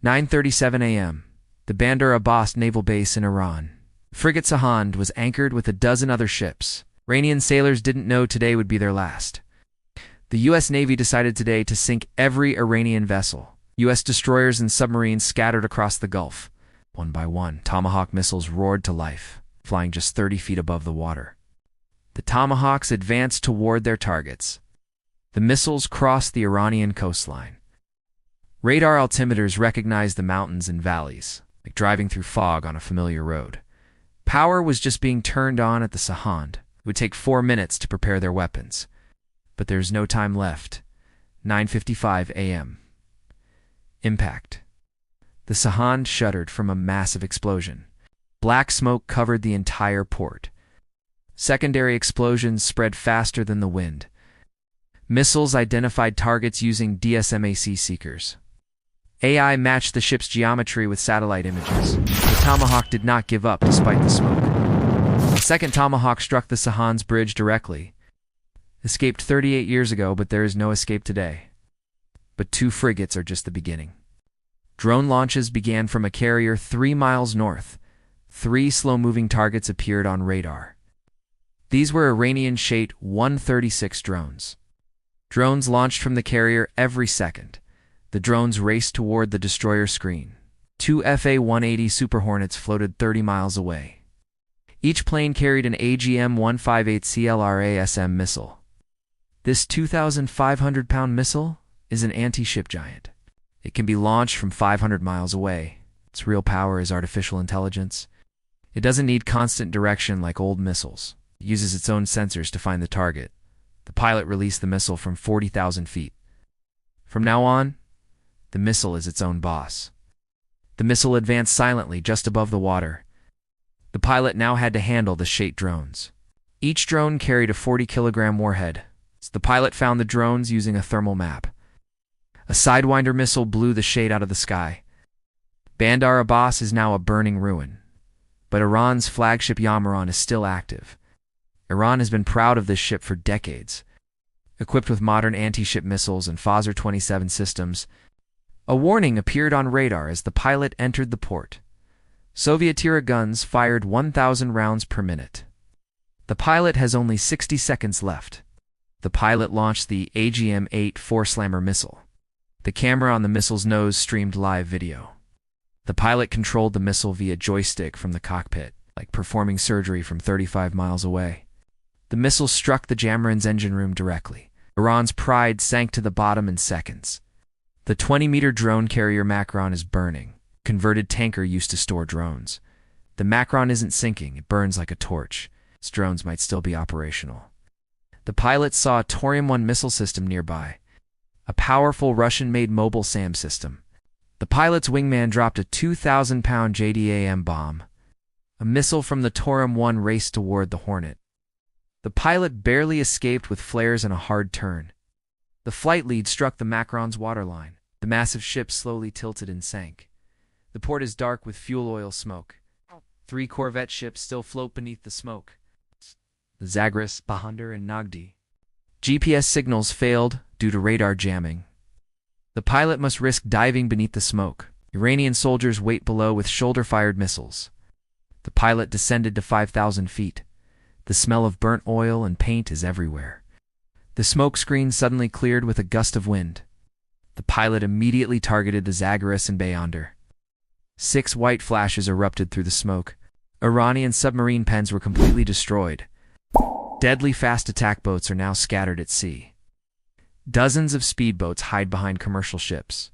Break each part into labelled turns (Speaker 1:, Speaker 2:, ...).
Speaker 1: 9:37 a.m. The Bandar Abbas naval base in Iran. Frigate Sahand was anchored with a dozen other ships. Iranian sailors didn't know today would be their last. The U.S. Navy decided today to sink every Iranian vessel. U.S. destroyers and submarines scattered across the Gulf. One by one, Tomahawk missiles roared to life, flying just 30 feet above the water. The Tomahawks advanced toward their targets. The missiles crossed the Iranian coastline. Radar altimeters recognized the mountains and valleys, like driving through fog on a familiar road. Power was just being turned on at the Sahand. It would take 4 minutes to prepare their weapons. But there's no time left. 9:55 a.m. Impact. The Sahand shuddered from a massive explosion. Black smoke covered the entire port. Secondary explosions spread faster than the wind. Missiles identified targets using DSMAC seekers. AI matched the ship's geometry with satellite images. The Tomahawk did not give up despite the smoke. The second Tomahawk struck the Sahand's bridge directly. Escaped 38 years ago, but there is no escape today. But 2 frigates are just the beginning. Drone launches began from a carrier 3 miles north. 3 slow-moving targets appeared on radar. These were Iranian State 136 drones. Drones launched from the carrier every second. The drones raced toward the destroyer screen. 2 FA-180 Super Hornets floated 30 miles away. Each plane carried an AGM-158C LRASM missile. This 2,500-pound missile is an anti-ship giant. It can be launched from 500 miles away. Its real power is artificial intelligence. It doesn't need constant direction like old missiles. It uses its own sensors to find the target. The pilot released the missile from 40,000 feet. From now on, the missile is its own boss. The missile advanced silently just above the water. The pilot now had to handle the State drones. Each drone carried a 40-kilogram warhead. The pilot found the drones using a thermal map. A Sidewinder missile blew the State out of the sky. Bandar Abbas is now a burning ruin. But Iran's flagship Jamaran is still active. Iran has been proud of this ship for decades. Equipped with modern anti-ship missiles and Phaser-27 systems, a warning appeared on radar as the pilot entered the port. Soviet-era guns fired 1,000 rounds per minute. The pilot has only 60 seconds left. The pilot launched the AGM-8 4-slammer missile. The camera on the missile's nose streamed live video. The pilot controlled the missile via joystick from the cockpit, like performing surgery from 35 miles away. The missile struck the Jamaran's engine room directly. Iran's pride sank to the bottom in seconds. The 20-meter drone carrier Macron is burning. Converted tanker used to store drones. The Macron isn't sinking, it burns like a torch. Its drones might still be operational. The pilot saw a Tor-M1 missile system nearby, a powerful Russian-made mobile SAM system. The pilot's wingman dropped a 2,000-pound JDAM bomb. A missile from the Tor-M1 raced toward the Hornet. The pilot barely escaped with flares and a hard turn. The flight lead struck the Macron's waterline. The massive ship slowly tilted and sank. The port is dark with fuel oil smoke. 3 corvette ships still float beneath the smoke. The Zagros, Bahadur, and Nagdi. GPS signals failed due to radar jamming. The pilot must risk diving beneath the smoke. Iranian soldiers wait below with shoulder-fired missiles. The pilot descended to 5,000 feet. The smell of burnt oil and paint is everywhere. The smoke screen suddenly cleared with a gust of wind. The pilot immediately targeted the Zagros and Bahadur. 6 white flashes erupted through the smoke. Iranian submarine pens were completely destroyed. Deadly fast attack boats are now scattered at sea. Dozens of speedboats hide behind commercial ships.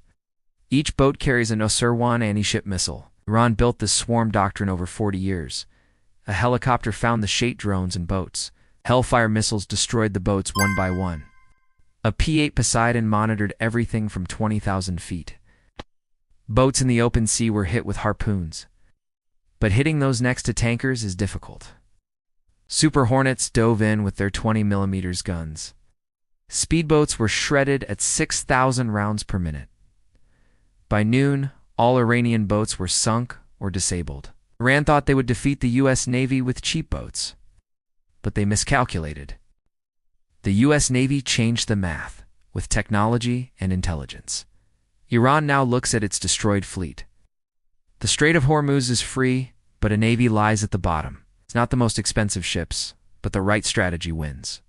Speaker 1: Each boat carries an Tor-M1 anti-ship missile. Iran built this swarm doctrine over 40 years. A helicopter found the State drones and boats. Hellfire missiles destroyed the boats one by one. A P-8 Poseidon monitored everything from 20,000 feet. Boats in the open sea were hit with harpoons. But hitting those next to tankers is difficult. Super Hornets dove in with their 20mm guns. Speedboats were shredded at 6,000 rounds per minute. By noon, all Iranian boats were sunk or disabled. Iran thought they would defeat the U.S. Navy with cheap boats. But they miscalculated. The U.S. Navy changed the math with technology and intelligence. Iran now looks at its destroyed fleet. The Strait of Hormuz is free, but a navy lies at the bottom. It's not the most expensive ships, but the right strategy wins.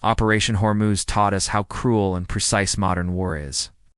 Speaker 1: Operation Hormuz taught us how cruel and precise modern war is.